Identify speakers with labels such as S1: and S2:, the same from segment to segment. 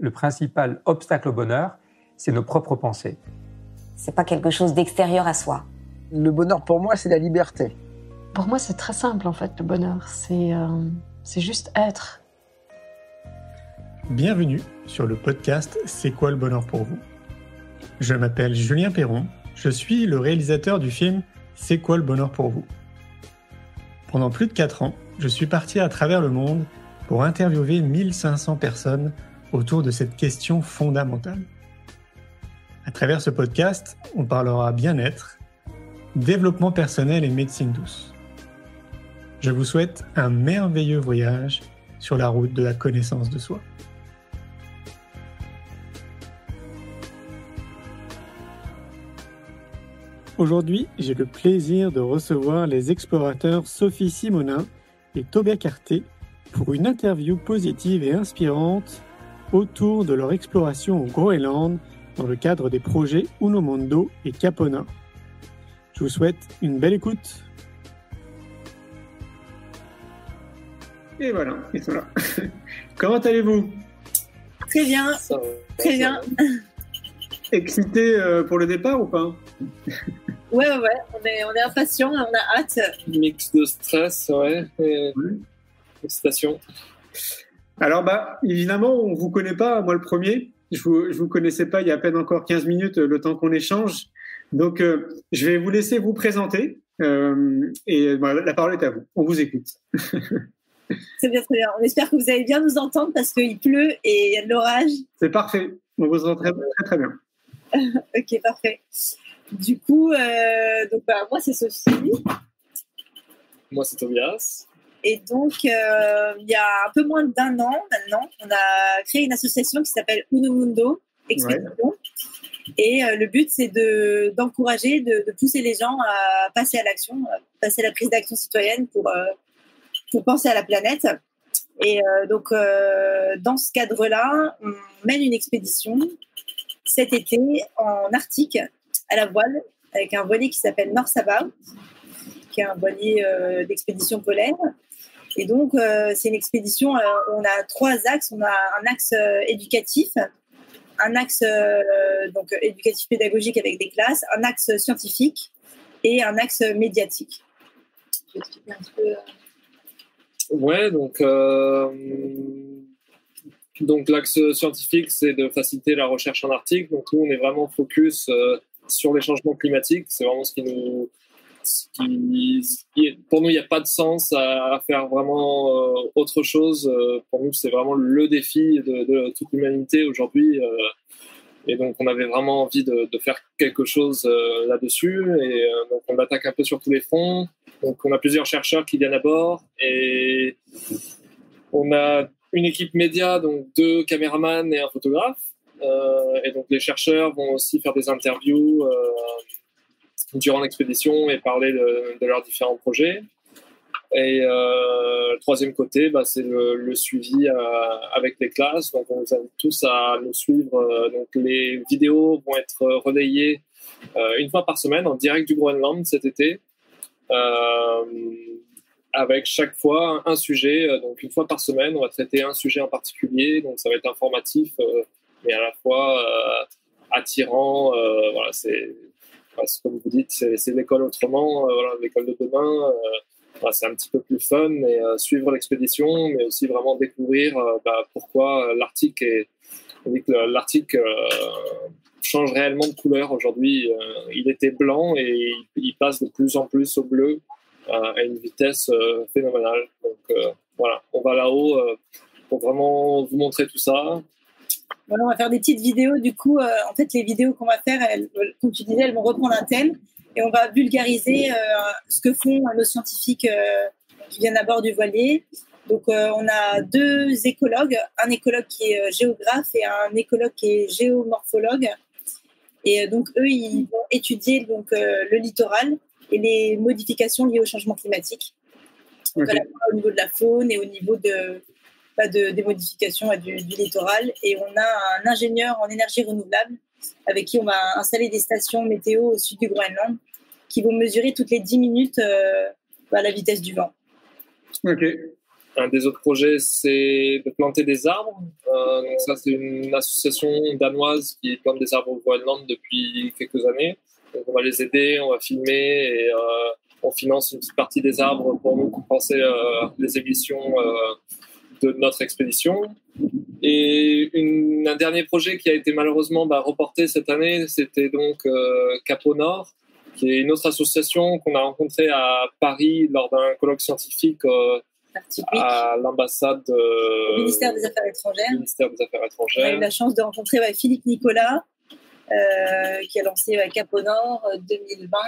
S1: le principal obstacle au bonheur, c'est nos propres pensées.
S2: C'est pas quelque chose d'extérieur à soi.
S3: Le bonheur pour moi, c'est la liberté.
S4: Pour moi, c'est très simple en fait, le bonheur. C'est juste être.
S5: Bienvenue sur le podcast C'est quoi le bonheur pour vous ? Je m'appelle Julien Perron, je suis le réalisateur du film C'est quoi le bonheur pour vous ? Pendant plus de 4 ans, je suis parti à travers le monde pour interviewer 1500 personnes autour de cette question fondamentale. À travers ce podcast, on parlera bien-être, développement personnel et médecine douce. Je vous souhaite un merveilleux voyage sur la route de la connaissance de soi. Aujourd'hui, j'ai le plaisir de recevoir les explorateurs Sophie Simonin et Tobia Carté pour une interview positive et inspirante autour de leur exploration au Groenland dans le cadre des projets Uno Mundo et Capona. Je vous souhaite une belle écoute.
S6: Et voilà, ils sont là. Comment allez-vous ?
S7: Très bien, très bien.
S6: Excité pour le départ ou pas ?
S7: Ouais, on est impatients, on a hâte.
S8: Mix de stress, ouais, et excitation.
S6: Alors, évidemment, on ne vous connaît pas, moi le premier. Je vous connaissais pas il y a à peine encore 15 minutes, le temps qu'on échange. Donc, je vais vous laisser vous présenter. La parole est à vous. On vous écoute.
S7: C'est bien, très bien. On espère que vous allez bien nous entendre parce qu'il pleut et il y a de l'orage.
S6: C'est parfait. On vous entend très, très, très bien.
S7: Ok, parfait. Du coup, moi, c'est Sophie.
S8: Moi, c'est Tobias.
S7: Et donc, il y a un peu moins d'1 an maintenant, on a créé une association qui s'appelle Uno Mundo Expédition. Ouais. Et le but, c'est d'encourager, de pousser les gens à passer à l'action, passer à la prise d'action citoyenne pour penser à la planète. Et dans ce cadre-là, on mène une expédition cet été en Arctique, à la voile, avec un voilier qui s'appelle North About, qui est un voilier d'expédition polaire. Et donc, c'est une expédition, on a 3 axes. On a un axe éducatif, un axe éducatif pédagogique avec des classes, un axe scientifique et un axe médiatique. Je vais expliquer un petit peu.
S8: Ouais, donc l'axe scientifique, c'est de faciliter la recherche en Arctique. Donc nous, on est vraiment focus sur les changements climatiques. C'est vraiment pour nous, il n'y a pas de sens à faire vraiment autre chose. Pour nous, c'est vraiment le défi de toute l'humanité aujourd'hui. Et donc, on avait vraiment envie de faire quelque chose là-dessus. Et donc, on attaque un peu sur tous les fronts. Donc, on a plusieurs chercheurs qui viennent à bord. Et on a une équipe média, donc 2 caméramans et un photographe. Et donc, les chercheurs vont aussi faire des interviews durant l'expédition et parler de leurs différents projets. Et le troisième côté, c'est le suivi avec les classes. Donc, on vous invite tous à nous suivre. Donc, les vidéos vont être relayées 1 fois par semaine en direct du Groenland cet été, avec chaque fois un sujet. Donc, 1 fois par semaine, on va traiter un sujet en particulier. Donc, ça va être informatif, mais à la fois attirant. Voilà, comme vous dites, c'est l'école autrement, l'école de demain. C'est un petit peu plus fun, mais suivre l'expédition, mais aussi vraiment découvrir pourquoi l'Arctique l'Arctique change réellement de couleur aujourd'hui. Il était blanc et il passe de plus en plus au bleu à une vitesse phénoménale. Donc voilà, on va là-haut pour vraiment vous montrer tout ça.
S7: Voilà, on va faire des petites vidéos. Du coup, en fait, les vidéos qu'on va faire, comme tu disais, elles vont reprendre un thème et on va vulgariser ce que font nos scientifiques qui viennent à bord du voilier. Donc, on a 2 écologues, un écologue qui est géographe et un écologue qui est géomorphologue. Et donc, eux, ils vont étudier le littoral et les modifications liées au changement climatique. Donc, à la fois au niveau de la faune et au niveau des modifications du littoral. Et on a un ingénieur en énergie renouvelable avec qui on va installer des stations météo au sud du Groenland qui vont mesurer toutes les 10 minutes la vitesse du vent.
S6: Ok.
S8: Un des autres projets, c'est de planter des arbres. Donc ça, c'est une association danoise qui plante des arbres au Groenland depuis quelques années. Donc on va les aider, on va filmer et on finance une petite partie des arbres pour nous compenser les émissions de notre expédition. Et un dernier projet qui a été malheureusement reporté cette année, c'était donc Cap au Nord, qui est une autre association qu'on a rencontrée à Paris lors d'un colloque scientifique à l'ambassade
S7: au ministère des Affaires étrangères. On a eu la chance de rencontrer Philippe Nicolas, qui a lancé Cap au Nord 2020.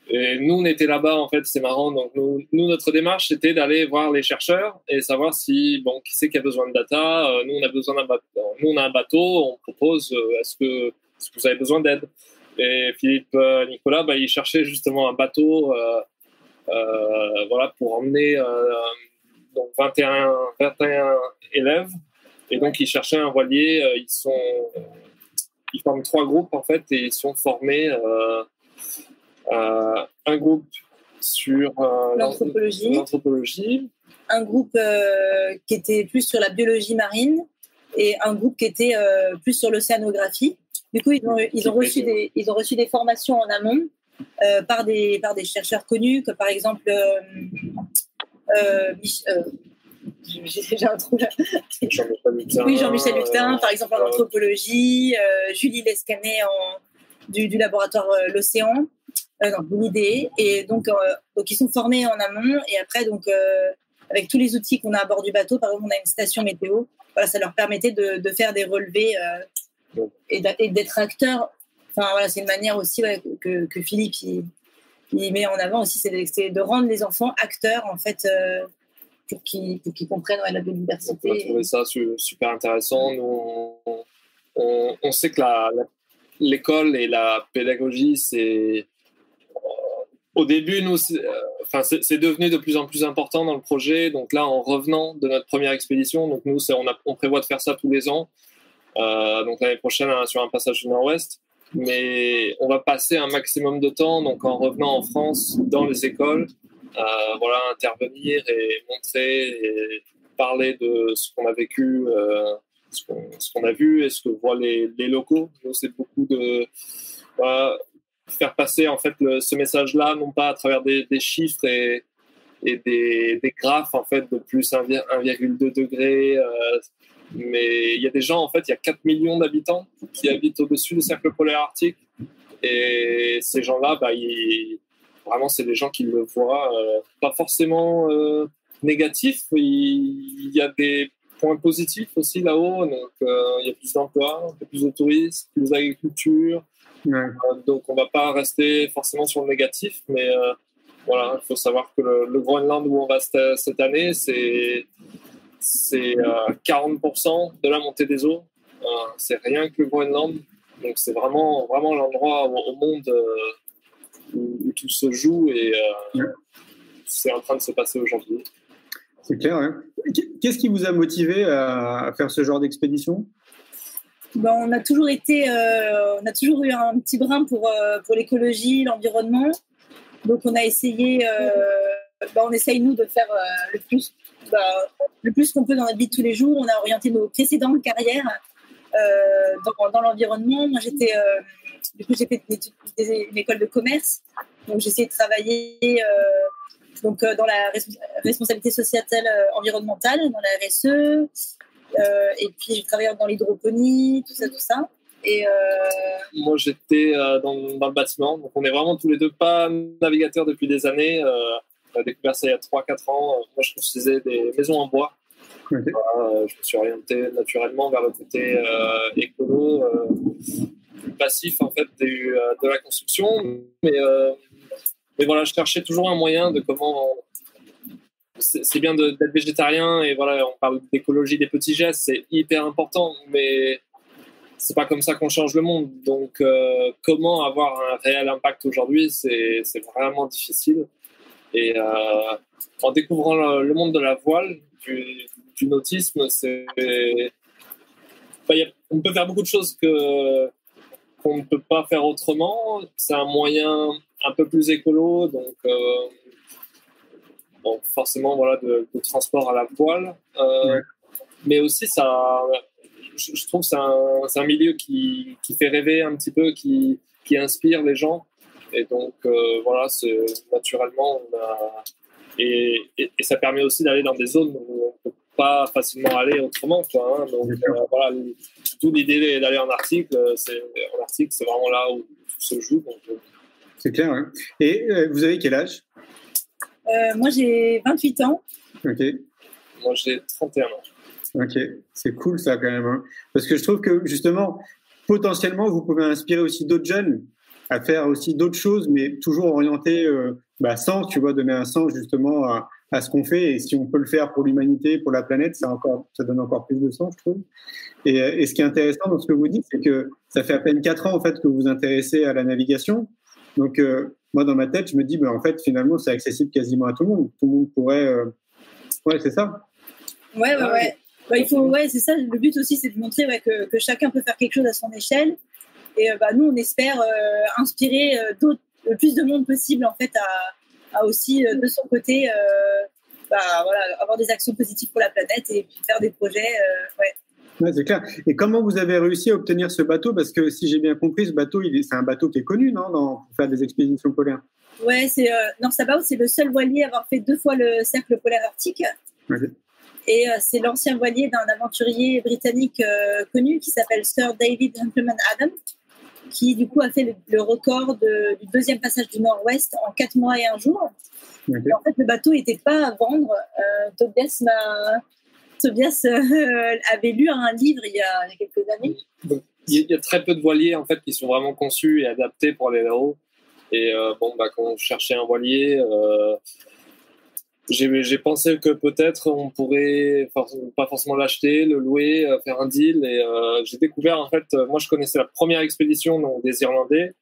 S8: Et nous, on était là-bas, en fait, c'est marrant. Donc, nous, notre démarche, c'était d'aller voir les chercheurs et savoir qui c'est qui a besoin de data. Nous, on a besoin d'un bateau. Nous, on a un bateau. On propose, est-ce que vous avez besoin d'aide? Et Philippe Nicolas, il cherchait justement un bateau, pour emmener donc 21 élèves. Et donc, ils cherchaient un voilier. Ils forment 3 groupes, en fait, et ils sont formés. Un groupe sur l'anthropologie,
S7: un groupe qui était plus sur la biologie marine et un groupe qui était plus sur l'océanographie. Du coup, ils ont reçu des formations en amont par des chercheurs connus, comme par exemple j'ai un trou là. Jean-Michel Hutin, par exemple en anthropologie, Julie Lescanet du laboratoire L'Océan. L'idée. Et donc ils sont formés en amont et après avec tous les outils qu'on a à bord du bateau, par exemple on a une station météo, ça leur permettait de faire des relevés et d'être acteurs. C'est une manière aussi que Philippe il met en avant aussi, c'est de rendre les enfants acteurs en fait pour qu'ils comprennent la biodiversité.
S8: On a trouvé ça super intéressant. Nous, on sait que l'école et la pédagogie, c'est au début, nous, c'est devenu de plus en plus important dans le projet. Donc là, en revenant de notre première expédition, donc nous, on prévoit de faire ça tous les ans. Donc l'année prochaine, sur un passage du Nord-Ouest. Mais on va passer un maximum de temps, donc en revenant en France, dans les écoles, intervenir et montrer et parler de ce qu'on a vécu, ce qu'on a vu et ce que voient les locaux. Donc, c'est beaucoup de faire passer en fait ce message-là, non pas à travers des chiffres et des graphes en fait de plus 1,2 degrés, mais il y a des gens, en fait, il y a 4 millions d'habitants qui habitent au-dessus du cercle polaire arctique, et ces gens-là, vraiment, c'est des gens qui le voient, pas forcément négatifs, il y a des points positifs aussi là-haut, donc il y a plus d'emplois, un peu plus de tourisme, plus d'agriculture. Ouais. Donc on va pas rester forcément sur le négatif, mais il faut savoir que le Groenland où on va cette année, c'est 40% de la montée des eaux. C'est rien que le Groenland, donc c'est vraiment l'endroit au monde où tout se joue et c'est en train de se passer aujourd'hui.
S6: C'est clair. Hein. Qu'est-ce qui vous a motivé à faire ce genre d'expédition?
S7: On a toujours eu un petit brin pour l'écologie, l'environnement. Donc on a essayé, on essaye nous de faire le plus qu'on peut dans notre vie de tous les jours. On a orienté nos précédentes carrières dans l'environnement. Moi j'ai fait une école de commerce, donc j'ai essayé de travailler dans la responsabilité sociétale environnementale, dans la RSE. Et puis j'ai travaillé dans l'hydroponie, tout ça. Et
S8: moi j'étais dans le bâtiment, donc on est vraiment tous les deux pas navigateurs depuis des années. On a découvert ça il y a 3-4 ans. Moi je construisais des maisons en bois. Okay. Je me suis orienté naturellement vers le côté écolo, passif en fait de la construction. Mais voilà, je cherchais toujours un moyen de comment. C'est bien d'être végétarien et voilà, on parle d'écologie, des petits gestes, c'est hyper important, mais c'est pas comme ça qu'on change le monde. Donc, comment avoir un réel impact aujourd'hui, c'est vraiment difficile. Et en découvrant le monde de la voile, du nautisme, on peut faire beaucoup de choses qu'on ne peut pas faire autrement. C'est un moyen un peu plus écolo, donc bon, forcément voilà de transport à la voile, mais aussi ça, je trouve que c'est un milieu qui fait rêver un petit peu, qui inspire les gens, et donc voilà, c'est naturellement et ça permet aussi d'aller dans des zones où on peut pas facilement aller autrement, quoi, hein. Donc voilà, toute l'idée d'aller en Arctique, c'est vraiment là où tout se joue. Donc,
S6: c'est clair, hein. Et vous avez quel âge?
S7: Moi, j'ai 28 ans.
S6: Ok.
S8: Moi, j'ai 31 ans.
S6: Ok, c'est cool ça quand même, hein. Parce que je trouve que justement, potentiellement, vous pouvez inspirer aussi d'autres jeunes à faire aussi d'autres choses, mais toujours orienté sens, tu vois, donner un sens justement à ce qu'on fait. Et si on peut le faire pour l'humanité, pour la planète, ça donne encore plus de sens, je trouve. Et ce qui est intéressant dans ce que vous dites, c'est que ça fait à peine 4 ans en fait que vous vous intéressez à la navigation. Donc moi, dans ma tête, je me dis, en fait, finalement, c'est accessible quasiment à tout le monde. Tout le monde pourrait... Ouais, c'est ça.
S7: Ouais. Il faut, c'est ça. Le but aussi, c'est de montrer que chacun peut faire quelque chose à son échelle. Et nous, on espère inspirer le plus de monde possible, en fait, à aussi, de son côté, avoir des actions positives pour la planète et puis faire des projets.
S6: Ouais, c'est clair. Et comment vous avez réussi à obtenir ce bateau? Parce que si j'ai bien compris, ce bateau, c'est un bateau qui est connu, non, pour faire des expéditions polaires.
S7: Ouais, c'est North-About, c'est le seul voilier à avoir fait 2 fois le cercle polaire arctique. Okay. Et c'est l'ancien voilier d'un aventurier britannique connu qui s'appelle Sir David Humphrey Adam, qui du coup a fait le record du 2e passage du Nord-Ouest en 4 mois et 1 jour. Okay. Et en fait, le bateau n'était pas à vendre. Tobias avait lu un livre il y a quelques années.
S8: Il y a très peu de voiliers en fait qui sont vraiment conçus et adaptés pour aller là-haut. Et quand on cherchait un voilier, j'ai pensé que peut-être on pourrait pas forcément l'acheter, le louer, faire un deal. Et j'ai découvert en fait, moi je connaissais la première expédition donc, des Irlandais.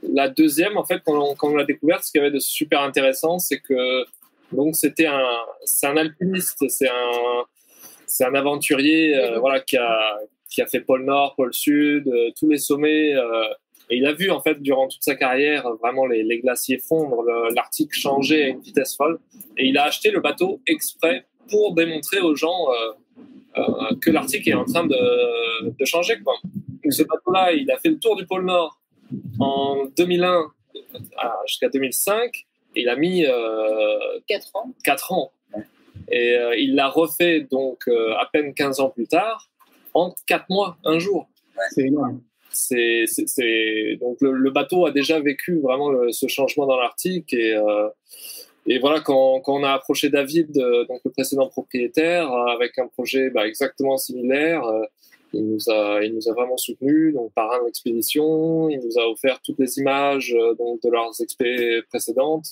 S8: La deuxième, en fait, quand on l'a découverte, ce qu'il y avait de super intéressant, c'est que donc c'est un alpiniste, c'est un aventurier qui a fait pôle Nord, pôle Sud, tous les sommets. Et il a vu, en fait, durant toute sa carrière, vraiment les glaciers fondre, l'Arctique changer à une vitesse folle. Et il a acheté le bateau exprès pour démontrer aux gens que l'Arctique est en train de changer, quoi. Donc, ce bateau-là, il a fait le tour du pôle Nord en 2001 jusqu'à 2005. Et il a mis 4 ans. Et il l'a refait donc à peine 15 ans plus tard, en 4 mois, 1 jour.
S6: C'est énorme.
S8: Donc le bateau a déjà vécu vraiment ce changement dans l'Arctique. Et voilà, quand on a approché David, donc le précédent propriétaire, avec un projet exactement similaire, il nous a vraiment soutenus, donc parrain d'expédition. Il nous a offert toutes les images donc de leurs expés précédentes.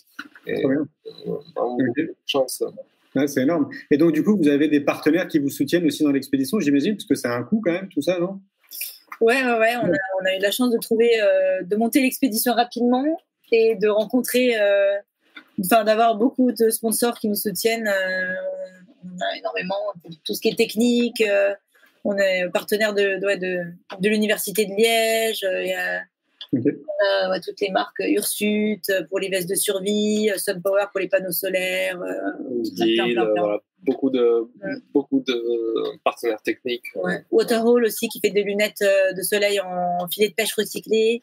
S8: Et vraiment de chance.
S6: Ouais, c'est énorme. Et donc, du coup, vous avez des partenaires qui vous soutiennent aussi dans l'expédition, j'imagine, parce que ça a un coût quand même, tout ça, non?
S7: Ouais. On a eu la chance de monter l'expédition rapidement et de rencontrer, d'avoir beaucoup de sponsors qui nous soutiennent. On a énormément pour tout ce qui est technique. On est partenaire de l'université de Liège. On a toutes les marques Ursut pour les vestes de survie, SunPower pour les panneaux solaires.
S8: Voilà, beaucoup de partenaires techniques.
S7: Ouais. Waterhole aussi qui fait des lunettes de soleil en filet de pêche recyclé,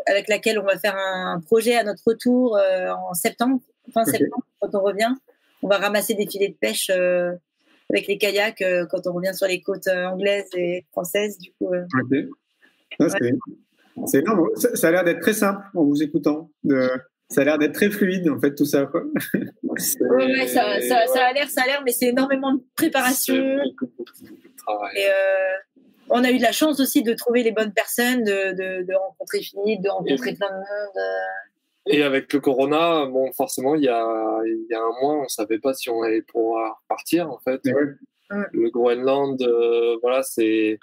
S7: avec laquelle on va faire un projet à notre retour en septembre, septembre quand on revient. On va ramasser des filets de pêche avec les kayaks quand on revient sur les côtes anglaises et françaises. Du coup,
S6: c'est énorme. Ça a l'air d'être très simple en vous écoutant. Ça a l'air d'être très fluide, en fait, tout ça, quoi.
S7: Ça a l'air, mais c'est énormément de préparation. Et on a eu de la chance aussi de trouver les bonnes personnes, de rencontrer Philippe, de rencontrer plein de monde.
S8: Et avec le corona, forcément, il y a un mois, on ne savait pas si on allait pouvoir partir, en fait. Le Groenland, c'est...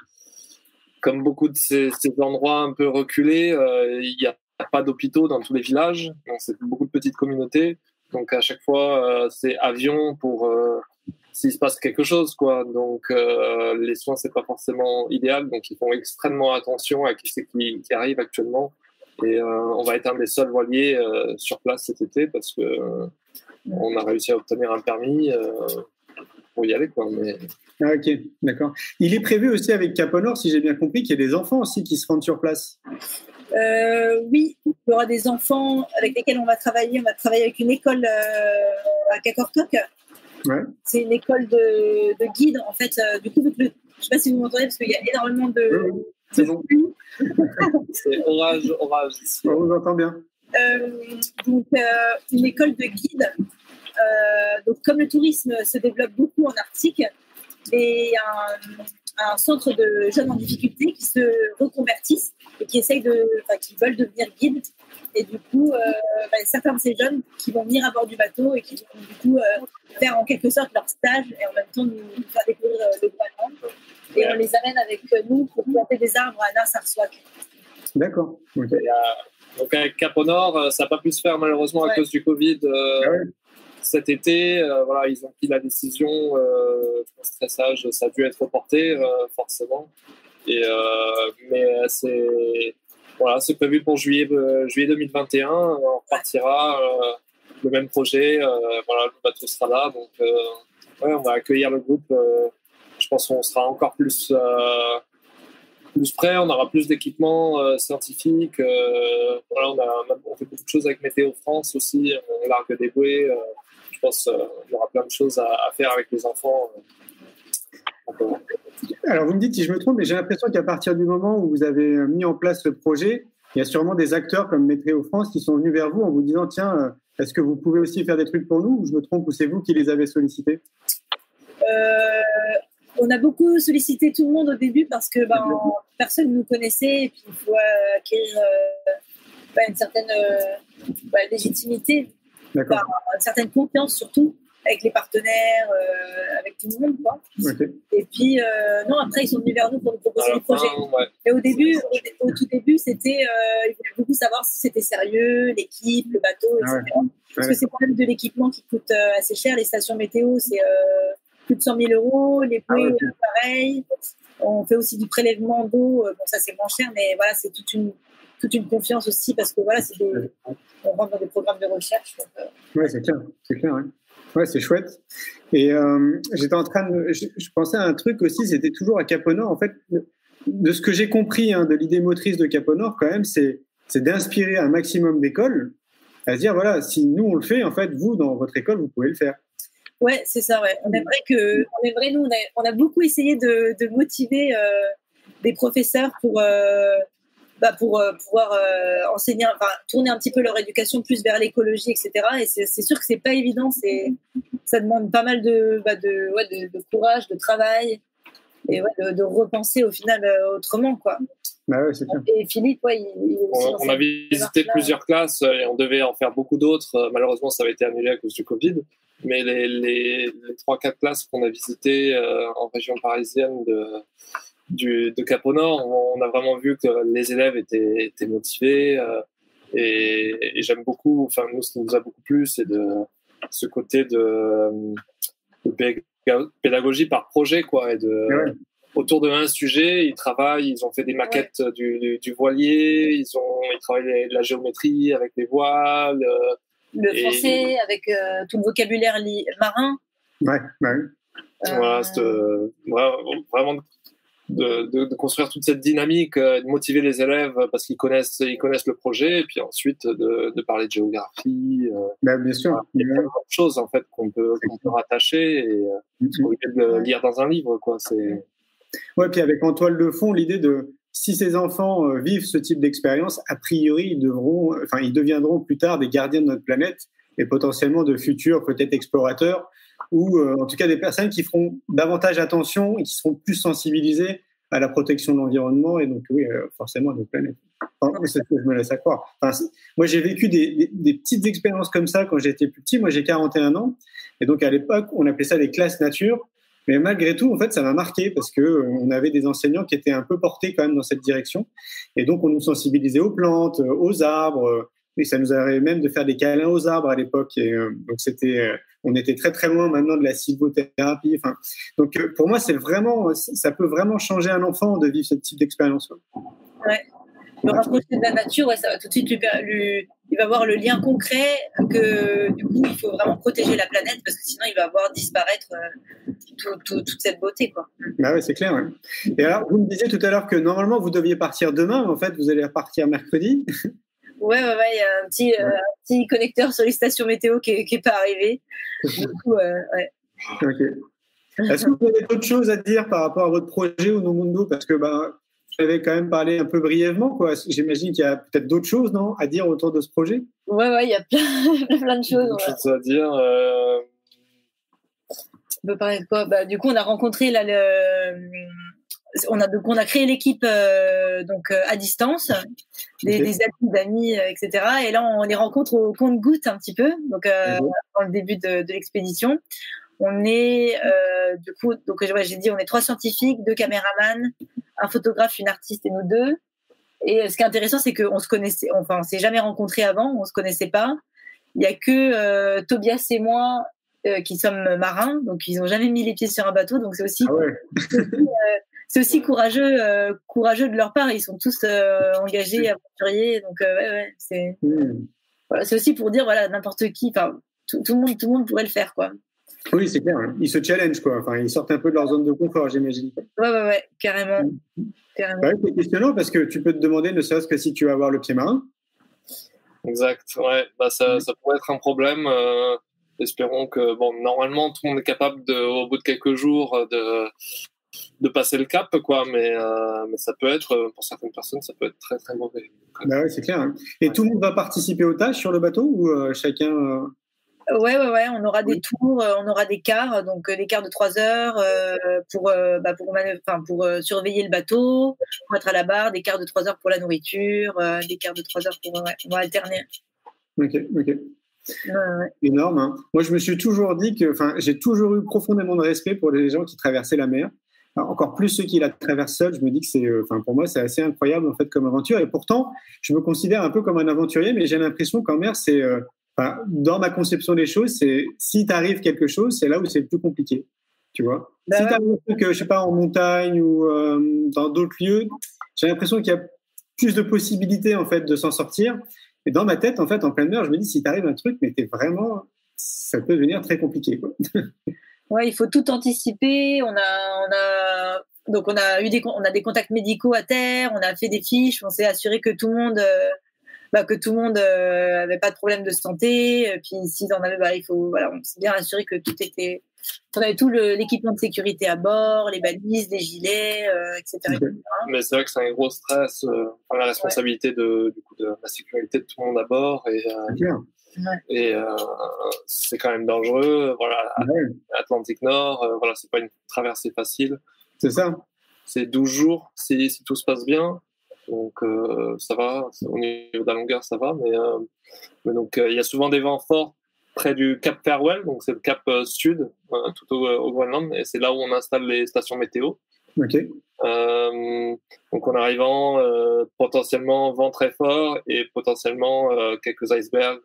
S8: Comme beaucoup de ces endroits un peu reculés, il n'y a pas d'hôpitaux dans tous les villages, donc c'est beaucoup de petites communautés. Donc à chaque fois, c'est avion pour s'il se passe quelque chose, quoi. Donc les soins, c'est pas forcément idéal, donc ils font extrêmement attention à qui c'est qui arrive actuellement. Et on va être un des seuls voiliers sur place cet été parce que on a réussi à obtenir un permis pour y aller, quoi. Mais...
S6: Ah, ok, d'accord. Il est prévu aussi avec Cap au Nord, si j'ai bien compris, qu'il y ait des enfants aussi qui se rendent sur place.
S7: Oui, il y aura des enfants avec lesquels on va travailler. On va travailler avec une école à Kakortok.
S6: Ouais.
S7: C'est une école de guides, en fait. Du coup, je ne sais pas si vous m'entendez, parce qu'il y a énormément de...
S6: Oui, c'est bon.
S8: C'est orage ici.
S6: On vous entend bien.
S7: Donc, une école de guides. Donc, comme le tourisme se développe beaucoup en Arctique, et un centre de jeunes en difficulté qui se reconvertissent et qui veulent devenir guides. Et du coup, certains de ces jeunes qui vont venir à bord du bateau et qui vont du coup faire en quelque sorte leur stage et en même temps nous faire découvrir le Groenland. Et on les amène avec nous pour planter des arbres à Narsarsuaq.
S6: D'accord. Okay.
S8: Donc avec Cap au Nord, ça n'a pas pu se faire malheureusement à cause du Covid. Cet été, voilà, ils ont pris la décision, je pense très sage, ça a dû être reporté forcément. Mais c'est prévu pour juillet 2021. On repartira le même projet. Voilà, le bateau sera là, donc on va accueillir le groupe. Je pense qu'on sera encore plus prêt. On aura plus d'équipements scientifiques. Voilà, on fait beaucoup de choses avec Météo France aussi. On largue des bouées. Je pense qu'il y aura plein de choses à faire avec les enfants.
S6: Alors, vous me dites si je me trompe, mais j'ai l'impression qu'à partir du moment où vous avez mis en place ce projet, il y a sûrement des acteurs comme Météo France qui sont venus vers vous en vous disant « Tiens, est-ce que vous pouvez aussi faire des trucs pour nous ?» Ou je me trompe, ou c'est vous qui les avez sollicités?
S7: On a beaucoup sollicité tout le monde au début parce que personne ne nous connaissait et puis il faut acquérir une certaine légitimité. Une certaine confiance surtout avec les partenaires, avec tout le monde, quoi. Okay. Et puis après ils sont venus vers nous pour nous proposer des projets. Et au tout début, c'était ils voulaient beaucoup savoir si c'était sérieux, l'équipe, le bateau, etc. Parce que c'est quand même de l'équipement qui coûte assez cher. Les stations météo, c'est plus de 100 000 €. Les bouées, pareil. On fait aussi du prélèvement d'eau. Bon, ça c'est moins cher, mais voilà, c'est toute une confiance aussi parce que voilà, on rentre dans des programmes de recherche.
S6: Oui, c'est clair. Ouais, c'est chouette. Et j'étais en train je pensais à un truc aussi, c'était toujours à Cap au Nord. En fait, de ce que j'ai compris de l'idée motrice de Cap au Nord, quand même, c'est d'inspirer un maximum d'écoles à se dire, voilà, si nous on le fait, en fait, vous, dans votre école, vous pouvez le faire.
S7: Ouais, c'est ça, ouais. Nous, on a beaucoup essayé de motiver des professeurs pour pouvoir enseigner, tourner un petit peu leur éducation plus vers l'écologie, etc. Et c'est sûr que c'est pas évident. Ça demande pas mal de courage, de travail et de repenser au final autrement, quoi.
S6: Bah ouais, c'est clair.
S7: Et Philippe,
S8: on a visité plusieurs classes et on devait en faire beaucoup d'autres. Malheureusement, ça avait été annulé à cause du Covid. Mais les 3-4 classes qu'on a visitées en région parisienne de Cap au Nord, on a vraiment vu que les élèves étaient motivés et j'aime beaucoup, enfin nous, ce qui nous a beaucoup plu, c'est de ce côté de pédagogie par projet, quoi, et autour de un sujet, ils travaillent, ils ont fait des maquettes du voilier, ils travaillent de la géométrie avec les voiles,
S7: le français avec tout le vocabulaire marin.
S8: Voilà, c'est vraiment de construire toute cette dynamique, de motiver les élèves parce qu'ils connaissent le projet, et puis ensuite de parler de géographie.
S6: Bien sûr.
S8: Il y a plein de choses en fait qu'on peut rattacher et au lieu de le lire dans un livre, quoi.
S6: Ouais, puis avec en toile de fond l'idée de si ces enfants vivent ce type d'expérience, a priori ils deviendront plus tard des gardiens de notre planète et potentiellement de futurs peut-être explorateurs, ou en tout cas des personnes qui feront davantage attention et qui seront plus sensibilisées à la protection de l'environnement et donc forcément de notre planète. C'est ce que je me laisse à croire. Moi, j'ai vécu des petites expériences comme ça quand j'étais plus petit. Moi, j'ai 41 ans et donc à l'époque, on appelait ça des classes nature. Mais malgré tout, en fait, ça m'a marqué parce on avait des enseignants qui étaient un peu portés quand même dans cette direction. Et donc, on nous sensibilisait aux plantes, aux arbres. Et ça nous arrivait même de faire des câlins aux arbres à l'époque. Et donc, on était très, très loin maintenant de la sylvothérapie. Donc, pour moi, ça peut vraiment changer un enfant de vivre ce type d'expérience.
S7: Ouais. Le rapprocher de la nature, ça va tout de suite il il va voir le lien concret que du coup il faut vraiment protéger la planète parce que sinon il va voir disparaître toute cette beauté, quoi.
S6: Bah ouais, c'est clair. Ouais. Et alors, vous me disiez tout à l'heure que normalement vous deviez partir demain, mais en fait vous allez repartir mercredi.
S7: Ouais, il y a un petit connecteur sur les stations météo qui est pas arrivé. Du coup, ouais.
S6: Ok. Est-ce que vous avez d'autres choses à dire par rapport à votre projet Unomundo? Parce que vous avez quand même parlé un peu brièvement, quoi. J'imagine qu'il y a peut-être d'autres choses, non, à dire autour de ce projet?
S7: Ouais, il y a plein de choses.
S8: D'autres choses à dire.
S7: On peut parler de quoi? Du coup, on a rencontré là on a créé l'équipe à distance, des amis, etc. Et là, on les rencontre au compte-gouttes un petit peu. Donc, dans le début de l'expédition, on est du coup, donc j'ai dit, on est 3 scientifiques, 2 caméramans, un photographe, une artiste et nous 2. Et ce qui est intéressant, c'est qu'on se connaissait, on s'est jamais rencontrés avant, on se connaissait pas. Il y a que Tobias et moi qui sommes marins, donc ils n'ont jamais mis les pieds sur un bateau, donc c'est aussi. Ah ouais. C'est aussi courageux de leur part. Ils sont tous engagés, aventuriers. Donc, c'est aussi pour dire, voilà, n'importe qui, tout le monde pourrait le faire, quoi.
S6: Oui, c'est clair. Ils se challengent, quoi. Enfin, ils sortent un peu de leur zone de confort, j'imagine.
S7: Ouais, carrément.
S6: C'est questionnant parce que tu peux te demander, ne serait-ce que si tu vas avoir le pied marin.
S8: Exact. Ouais. Ça pourrait être un problème. Espérons que, normalement, tout le monde est capable au bout de quelques jours, de passer le cap, quoi, mais ça peut être, pour certaines personnes, ça peut être très très mauvais.
S6: Bah ouais, c'est clair. Hein. Et tout le monde va participer aux tâches sur le bateau ou chacun
S7: Ouais, on aura des tours, on aura des quarts, donc des quarts de 3 heures pour surveiller le bateau, pour être à la barre, des quarts de 3 heures pour la nourriture, des quarts de 3 heures on va alterner.
S6: Ok. Énorme. Hein. Moi, je me suis toujours dit j'ai toujours eu profondément de respect pour les gens qui traversaient la mer. Alors, encore plus ceux qui la traversent seuls, je me dis que c'est, pour moi, c'est assez incroyable en fait comme aventure. Et pourtant, je me considère un peu comme un aventurier, mais j'ai l'impression qu'en mer, c'est, dans ma conception des choses, c'est si t'arrive quelque chose, c'est là où c'est le plus compliqué, tu vois. Si t'arrives un truc, je sais pas, en montagne ou dans d'autres lieux, j'ai l'impression qu'il y a plus de possibilités en fait de s'en sortir. Et dans ma tête, en fait, en pleine mer, je me dis si t'arrive un truc, mais ça peut devenir très compliqué, quoi.
S7: Ouais, il faut tout anticiper. On a des contacts médicaux à terre. On a fait des fiches. On s'est assuré que tout le monde avait pas de problème de santé. Puis s'ils en avaient, on s'est bien assuré que tout était. On avait tout l'équipement de sécurité à bord, les balises, les gilets, etc.
S8: Mais c'est vrai que c'est un gros stress, la responsabilité de la sécurité de tout le monde à bord et c'est quand même dangereux. Voilà, Atlantique Nord, c'est pas une traversée facile.
S6: C'est ça.
S8: C'est 12 jours si tout se passe bien. Donc ça va, au niveau de la longueur ça va, mais donc il y a souvent des vents forts près du Cap Farewell, donc c'est le cap sud, tout au Groenland, et c'est là où on installe les stations météo.
S6: Ok.
S8: Donc en arrivant, potentiellement vent très fort et potentiellement quelques icebergs.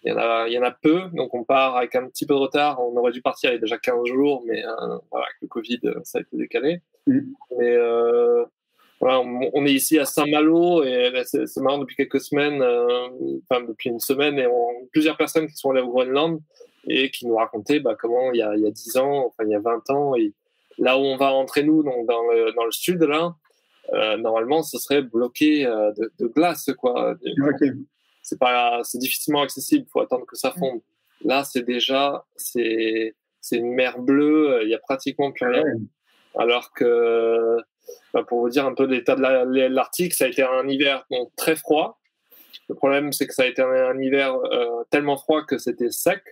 S8: Il y en a peu, donc on part avec un petit peu de retard. On aurait dû partir il y a déjà 15 jours, mais avec le Covid, ça a été décalé. Mais on est ici à Saint-Malo et c'est marrant depuis quelques semaines, depuis une semaine, et plusieurs personnes qui sont allées au Groenland et qui nous racontaient comment il y a 10 ans, il y a 20 ans, et là où on va rentrer nous, donc dans le sud là, normalement ce serait bloqué de glace, quoi.
S6: Okay.
S8: C'est difficilement accessible, faut attendre que ça fonde. Là c'est une mer bleue, il y a pratiquement plus rien. Alors que pour vous dire un peu l'état de l'Arctique, ça a été un hiver très froid. Le problème, c'est que ça a été un hiver tellement froid que c'était sec.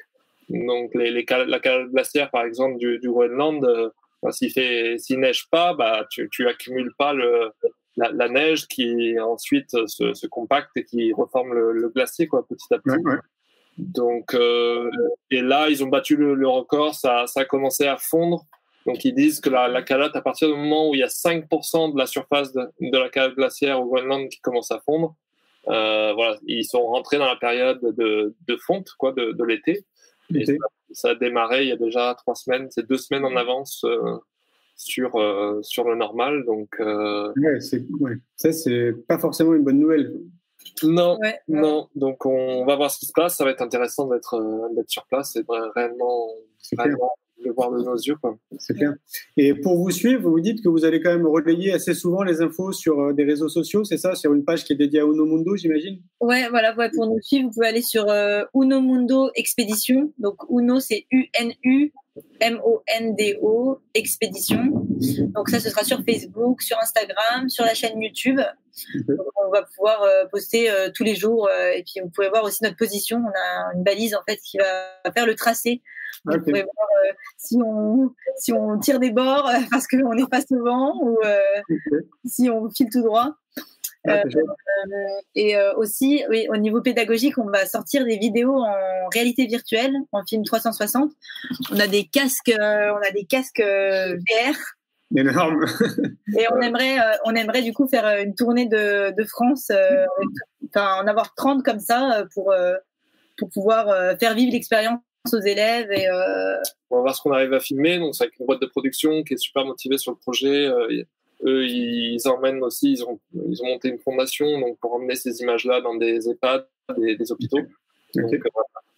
S8: Donc, la calotte glaciaire, par exemple, du Groenland, s'il neige pas, tu accumules pas la neige qui ensuite se compacte et qui reforme le glacier, quoi, petit à petit. Ouais. Donc, et là, ils ont battu le record. Ça a commencé à fondre. Donc, ils disent que la calotte, à partir du moment où il y a 5% de la surface de la calotte glaciaire au Groenland qui commence à fondre, ils sont rentrés dans la période de fonte, quoi, de l'été. Et ça a démarré il y a déjà 3 semaines. C'est 2 semaines en avance sur le normal. Donc,
S6: ça, c'est pas forcément une bonne nouvelle.
S8: Non, non. Donc on va voir ce qui se passe. Ça va être intéressant d'être sur place et réellement de voir de nos yeux, quoi.
S6: C'est clair. Et pour vous suivre, vous dites que vous allez quand même relayer assez souvent les infos sur des réseaux sociaux, c'est ça, sur une page qui est dédiée à Uno Mundo, j'imagine?
S7: Ouais, voilà, pour nous suivre, vous pouvez aller sur Uno Mundo Expédition. Donc Uno, c'est UNUMONDO Expédition. Donc ça, ce sera sur Facebook, sur Instagram, sur la chaîne YouTube. Donc, on va pouvoir poster tous les jours. Et puis vous pouvez voir aussi notre position. On a une balise en fait qui va faire le tracé. Vous pouvez voir si on tire des bords parce qu'on est face au vent ou si on file tout droit. Et aussi, oui, au niveau pédagogique, on va sortir des vidéos en réalité virtuelle, en film 360. On a des casques VR.
S6: Énorme.
S7: Et on aimerait du coup faire une tournée de France, en avoir 30 comme ça pour pouvoir faire vivre l'expérience aux élèves. Et
S8: on va voir ce qu'on arrive à filmer. Donc c'est avec une boîte de production qui est super motivée sur le projet. Eux, ils emmènent aussi, ils ont monté une fondation donc pour emmener ces images-là dans des EHPAD, des hôpitaux. Donc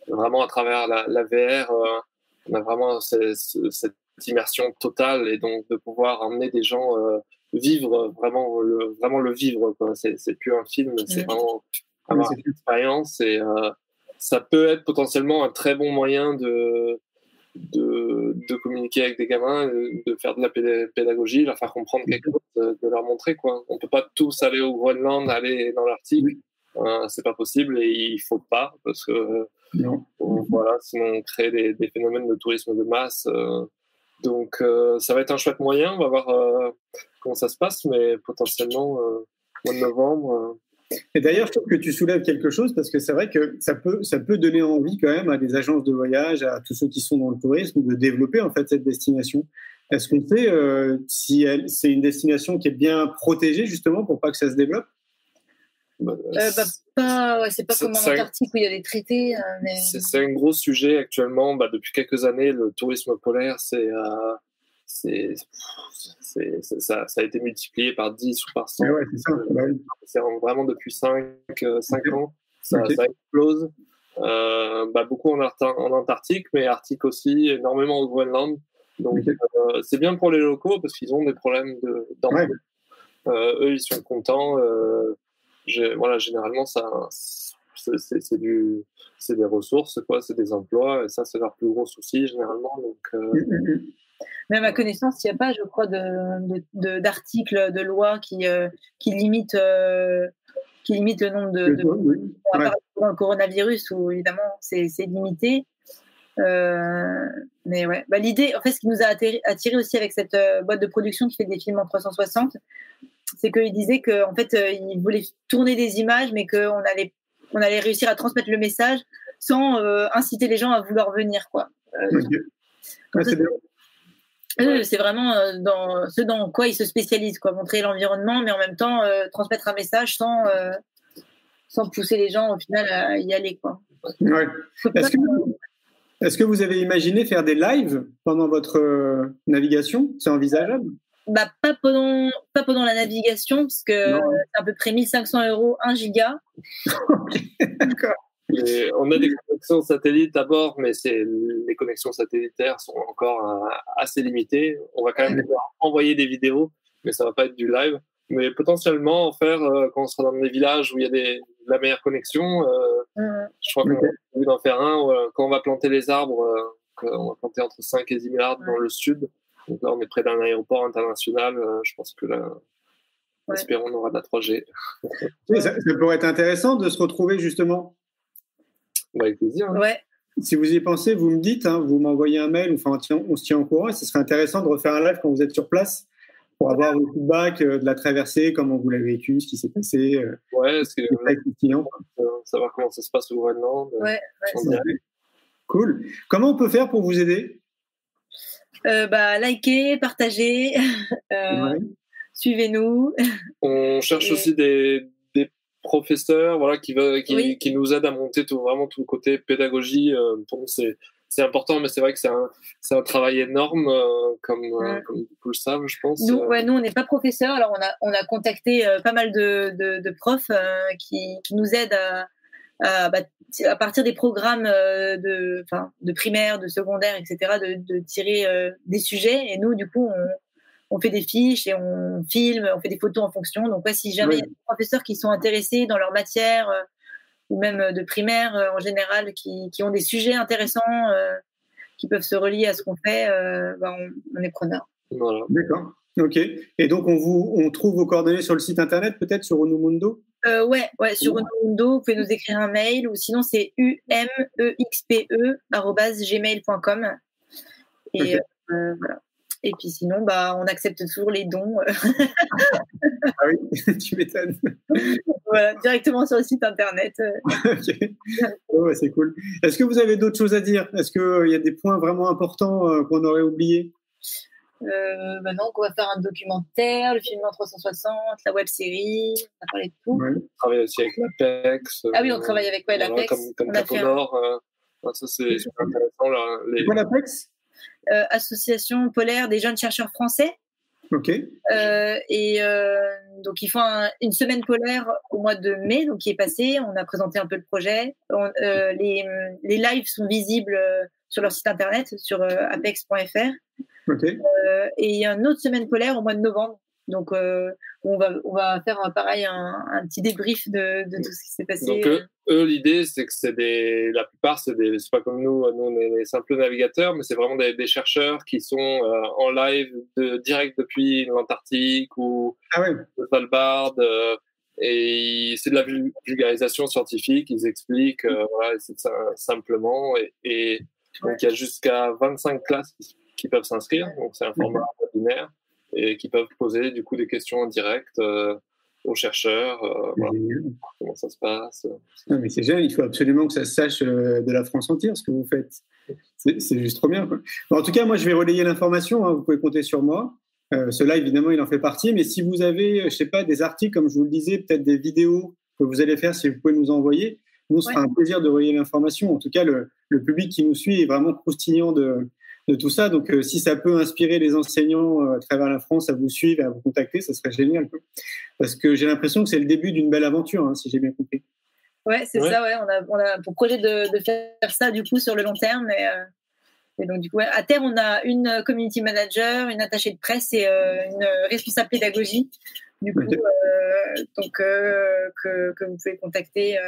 S8: vraiment à travers la VR, on a vraiment cette immersion totale et donc de pouvoir emmener des gens vivre vraiment le vivre, quoi. C'est plus un film, c'est vraiment avoir une expérience et ça peut être potentiellement un très bon moyen de communiquer avec des gamins, de faire de la pédagogie, leur faire comprendre quelque chose, de leur montrer, quoi. On peut pas tous aller au Groenland, aller dans l'Arctique, c'est pas possible et il faut pas parce que voilà, sinon on crée des phénomènes de tourisme de masse. Donc ça va être un chouette moyen, on va voir comment ça se passe, mais potentiellement au mois de novembre.
S6: Et d'ailleurs, je trouve que tu soulèves quelque chose parce que c'est vrai que ça peut donner envie quand même à des agences de voyage, à tous ceux qui sont dans le tourisme, de développer en fait cette destination. Est-ce qu'on sait si c'est une destination qui est bien protégée justement pour pas que ça se développe?
S7: C'est pas comme en Antarctique où il y a des traités. Mais...
S8: C'est un gros sujet actuellement. Depuis quelques années, le tourisme polaire, ça a été multiplié par 10 ou par 100.
S6: Ouais, c'est ça.
S8: C'est vraiment depuis 5 ans, ça explose. Beaucoup en Antarctique, mais Arctique aussi, énormément au Groenland. Donc c'est bien pour les locaux parce qu'ils ont des problèmes d'emploi. Eux, ils sont contents. Généralement, c'est des ressources, quoi, c'est des emplois, et ça, c'est leur plus gros souci généralement. Donc,
S7: mais à ma connaissance, il n'y a pas, je crois, d'articles de loi qui limite le nombre à part le coronavirus où évidemment c'est limité. Mais ouais, l'idée, en fait, ce qui nous a attiré aussi avec cette boîte de production qui fait des films en 360, c'est qu'ils disaient qu'en fait, ils voulaient tourner des images, mais qu'on allait réussir à transmettre le message sans inciter les gens à vouloir venir, quoi. C'est vraiment ce dans quoi ils se spécialisent, quoi. Montrer l'environnement, mais en même temps transmettre un message sans pousser les gens au final à y aller, quoi.
S6: Ouais. Est-ce que vous avez imaginé faire des lives pendant votre navigation? C'est envisageable?
S7: Pas pendant la navigation, parce que c'est à peu près 1 500 €, 1 giga.
S6: D'accord.
S8: On a des connexions satellites à bord, mais les connexions satellitaires sont encore assez limitées. On va quand même pouvoir envoyer des vidéos, mais ça va pas être du live. Mais potentiellement en faire quand on sera dans des villages où il y a la meilleure connexion. Je crois qu'on a envie d'en faire un quand on va planter les arbres. On va planter entre 5 et 10 000 arbres dans le sud. Donc là, on est près d'un aéroport international. Je pense que là, espérons, on aura de la 3G.
S6: Oui, ça pourrait être intéressant de se retrouver justement.
S8: Avec plaisir.
S7: Ouais.
S6: Si vous y pensez, vous me dites, vous m'envoyez un mail, on se tient au courant. Et ce serait intéressant de refaire un live quand vous êtes sur place pour avoir vos feedbacks de la traversée, comment vous l'avez vécu, ce qui s'est passé.
S8: Savoir comment ça se passe au Groenland.
S6: Cool. Comment on peut faire pour vous aider?
S7: Likez, partagez, suivez-nous.
S8: On cherche aussi des professeurs, qui nous aident à monter tout le côté pédagogie. Pour nous, c'est c'est important, mais c'est vrai que c'est un travail énorme, comme beaucoup le savent, je pense.
S7: Nous, on n'est pas professeurs. Alors, on a contacté pas mal de profs qui nous aident à partir des programmes de primaire, de secondaire, etc., de tirer des sujets. Et nous, du coup, on fait des fiches et on filme, on fait des photos en fonction. Donc, si jamais il y a des professeurs qui sont intéressés dans leur matière ou même de primaire en général, qui ont des sujets intéressants, qui peuvent se relier à ce qu'on fait, on est preneurs.
S8: Voilà.
S6: D'accord. Ok. Et donc, on trouve vos coordonnées sur le site internet, peut-être sur Unumundo?
S7: Ouais, sur Unumundo, vous pouvez nous écrire un mail, ou sinon c'est umexpe@gmail.com. Et
S6: okay.
S7: Voilà. Et puis sinon, on accepte toujours les dons.
S6: Ah oui, tu m'étonnes.
S7: Voilà, directement sur le site internet.
S6: Ok. Ouais, c'est cool. Est-ce que vous avez d'autres choses à dire? Est-ce qu'il y a des points vraiment importants qu'on aurait oubliés?
S7: Maintenant qu'on va faire un documentaire, le film en 360, la web-série, on a parlé de tout.
S8: Ouais. On travaille aussi avec l'APEX.
S7: Ah oui, on travaille avec l'APEX.
S8: Comme Caponor. Ça, c'est super intéressant. Là,
S6: C'est quoi l'APEX?
S7: Association polaire des jeunes chercheurs français.
S6: Ok.
S7: Donc ils font une semaine polaire au mois de mai, donc qui est passé. On a présenté un peu le projet. Les lives sont visibles sur leur site internet, sur apex.fr.
S6: Okay.
S7: Et il y a une autre semaine polaire au mois de novembre. Donc on va faire pareil un petit débrief de tout ce qui s'est passé.
S8: Donc eux, l'idée c'est que la plupart c'est pas comme nous on est des simples navigateurs, mais c'est vraiment des chercheurs qui sont en live direct depuis l'Antarctique ou le Svalbard, et c'est de la vulgarisation scientifique. Ils expliquent c'est simplement, et donc il y a jusqu'à 25 classes qui peuvent s'inscrire, donc c'est un format webinaire, et qui peuvent poser du coup des questions en direct aux chercheurs, comment ça se passe.
S6: Non, mais c'est génial, il faut absolument que ça se sache de la France entière, ce que vous faites. C'est juste trop bien, quoi. Bon, en tout cas, moi, je vais relayer l'information, hein, vous pouvez compter sur moi. Cela, évidemment, il en fait partie, mais si vous avez, je sais pas, des articles, comme je vous le disais, peut-être des vidéos que vous allez faire, si vous pouvez nous envoyer, nous, ce sera un plaisir de relayer l'information. En tout cas, le public qui nous suit est vraiment croustillant de tout ça. Donc, si ça peut inspirer les enseignants à travers la France à vous suivre et à vous contacter, ça serait génial. Parce que j'ai l'impression que c'est le début d'une belle aventure, hein, si j'ai bien compris.
S7: Ouais, c'est ça. Ouais. On a pour projet de faire ça, du coup, sur le long terme. Et donc, du coup, à terme, on a une community manager, une attachée de presse et une responsable pédagogie. Du coup, que vous pouvez contacter.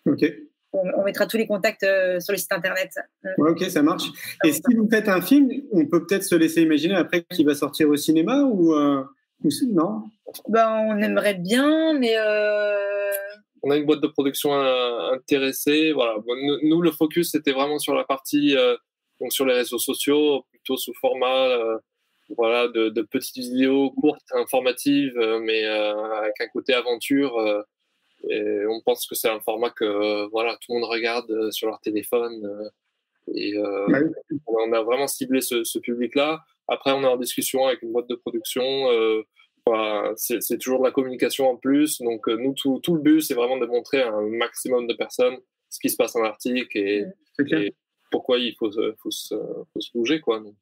S6: OK.
S7: On mettra tous les contacts sur le site internet.
S6: Ouais, ok, ça marche. Et si vous faites un film, on peut peut-être se laisser imaginer après qu'il va sortir au cinéma ou non?
S7: On aimerait bien, mais
S8: on a une boîte de production intéressée. Voilà. Bon, nous, le focus c'était vraiment sur la partie donc sur les réseaux sociaux, plutôt sous format de petites vidéos courtes, informatives, mais avec un côté aventure. Et on pense que c'est un format que tout le monde regarde sur leur téléphone, on a vraiment ciblé ce public-là. Après, on est en discussion avec une boîte de production. C'est toujours de la communication en plus. Donc nous, tout le but, c'est vraiment de montrer à un maximum de personnes ce qui se passe en Arctique et pourquoi il faut se bouger, quoi. Donc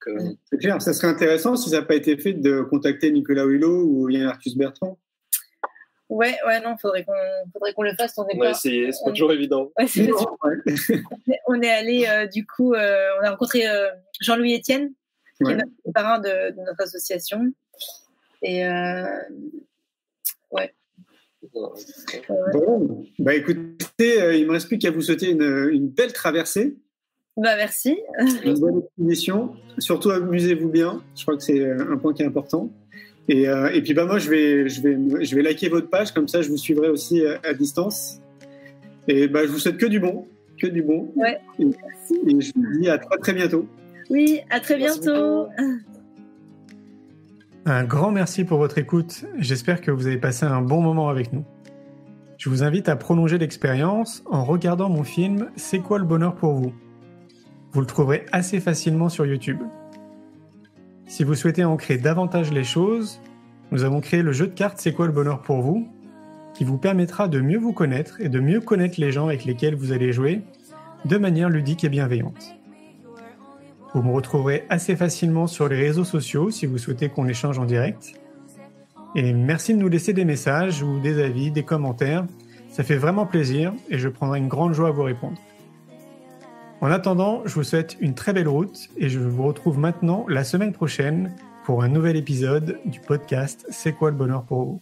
S6: c'est clair. Ça serait intéressant si ça n'a pas été fait de contacter Nicolas Hulot ou Yann Arthus Bertrand.
S7: Ouais, non, faudrait qu'on le fasse.
S8: On a essayé, c'est pas toujours évident.
S7: Ouais, on est allé, du coup, on a rencontré Jean-Louis Etienne, qui est notre parrain de notre association. Et
S6: Bon, écoutez, il me reste plus qu'à vous souhaiter une belle traversée.
S7: Merci.
S6: Une bonne expédition. Surtout, amusez-vous bien. Je crois que c'est un point qui est important. Et puis moi je vais liker votre page, comme ça je vous suivrai aussi à distance. Et je vous souhaite que du bon.
S7: Ouais.
S6: Et je vous dis à très très bientôt.
S7: Oui, à très bientôt.
S5: Un grand merci pour votre écoute. J'espère que vous avez passé un bon moment avec nous. Je vous invite à prolonger l'expérience en regardant mon film « C'est quoi le bonheur pour vous ?» Vous le trouverez assez facilement sur YouTube. Si vous souhaitez ancrer davantage les choses, nous avons créé le jeu de cartes « C'est quoi le bonheur pour vous ?» qui vous permettra de mieux vous connaître et de mieux connaître les gens avec lesquels vous allez jouer de manière ludique et bienveillante. Vous me retrouverez assez facilement sur les réseaux sociaux si vous souhaitez qu'on échange en direct. Et merci de nous laisser des messages ou des avis, des commentaires. Ça fait vraiment plaisir et je prendrai une grande joie à vous répondre. En attendant, je vous souhaite une très belle route et je vous retrouve maintenant la semaine prochaine pour un nouvel épisode du podcast C'est quoi le bonheur pour vous ?